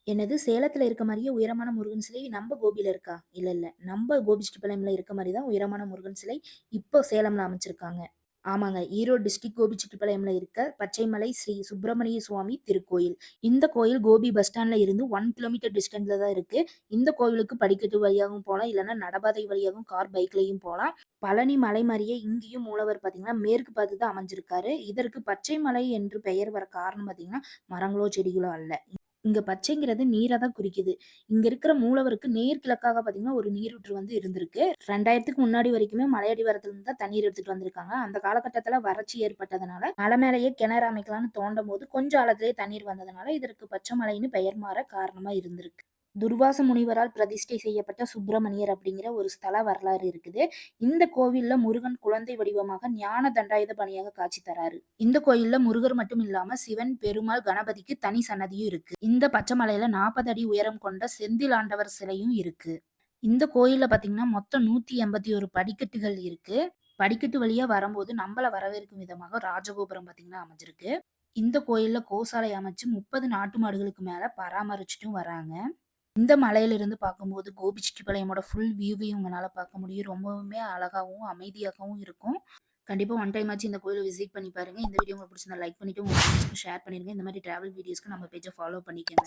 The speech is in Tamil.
என்னது சேலத்துல இருக்க மாரியே உயரமான முருகன் சிலை நம்ப கோபில இருக்கா? இல்ல, இல்ல. நம்ப கோபிச்செட்டிப்பாளையம்ல இருக்க மாரி தான் உயரமான முருகன் சிலை இப்போ சேலம்ல அமைச்சிருக்காங்க. ஆமாங்க. ஈரோடு டிஸ்ட்ரிக்ட் கோபிச்செட்டிப்பாளையம்ல இருக்க பச்சைமலை ஸ்ரீ சுப்பிரமணிய சுவாமி திருக்கோயில். இந்த கோயில் கோபி பஸ் ஸ்டாண்ட்ல இருந்து 1 கிலோமீட்டர் டிஸ்டன்ஸ்ல தான் இருக்கு. இந்த கோவிலுக்கு படிக்கட்டு வழியாவும் போலாம், இல்லன்னா நடபாதை வழியாவும் பைக்லயும் போலாம். பழனி மலை மாரியே இங்கேயும் மூலவர் பார்த்தீங்கன்னா, மேற்கு பார்த்து தான் அமைஞ்சிருக்காரு. இதற்கு பச்சை மலை என்று பெயர் வர காரணம் பார்த்தீங்கன்னா, மரங்களோ, செடிகளோ அல்ல. இங்க பச்சைங்கிறது நீர தான் குறிக்குது. இங்க இருக்கிற மூலவருக்கு நேர் கிழக்காக பார்த்தீங்கன்னா, ஒரு நீரூற்று வந்து இருந்திருக்கு. 2000க்கு முன்னாடி வரைக்குமே மலையடிவாரத்துல இருந்து தான் தண்ணீர் எடுத்துட்டு வந்திருக்காங்க. அந்த காலகட்டத்துல வறட்சி ஏற்பட்டதுனால, மலை மேலேயே கிணறு அமைக்கலான்னு தோண்டும்போது, கொஞ்சம் ஆழத்திலேயே தண்ணீர் வந்ததுனால, இதற்கு பச்சை மலைன்னு பெயர் மாற காரணமா இருந்திருக்கு. துர்வாச முனிவரால் பிரதிஷ்டை செய்யப்பட்ட சுப்பிரமணியர் அப்படிங்கிற ஒரு ஸ்தல வரலாறு இருக்குது. இந்த கோவில்ல முருகன் குழந்தை வடிவமாக ஞான தண்டாயுதபாணியாக காட்சி தராரு. இந்த கோயில்ல முருகர் மட்டும் இல்லாம சிவன், பெருமாள், கணபதிக்கு தனி சன்னதியும் இருக்கு. இந்த பச்சை மலையில 40 அடி உயரம் கொண்ட செந்தில் ஆண்டவர் சிலையும் இருக்கு. இந்த கோயில்ல பார்த்தீங்கன்னா, மொத்தம் 181 படிக்கட்டுகள் இருக்கு. படிக்கட்டு வழியா வரும்போது நம்மள வரவேற்கும் விதமாக ராஜகோபுரம் பார்த்தீங்கன்னா அமைஞ்சிருக்கு. இந்த கோயில்ல கோசாலை அமைச்சு 30 நாட்டு மாடுகளுக்கு மேல பராமரிச்சுட்டும் வராங்க. இந்த மலையிலிருந்து பார்க்கும்போது கோபிச்செட்டிப்பாளையமோட ஃபுல் வியூவையும் உங்களால பார்க்க முடியும். ரொம்பவுமே அழகாவும், அமைதியாகவும் இருக்கும். கண்டிப்பா ஒன் டைம் ஆச்சு இந்த கோயில விசிட் பண்ணி பாருங்க. இந்த வீடியோ உங்களுக்கு பிடிச்சிருந்தா லைக் பண்ணிட்டு உங்க ஃப்ரெண்ட்ஸ்க்கு ஷேர் பண்ணிருங்க. இந்த மாரி டிராவல் வீடியோஸ்க்கு நம்ம பேஜ ஃபாலோ பண்ணிக்கங்க.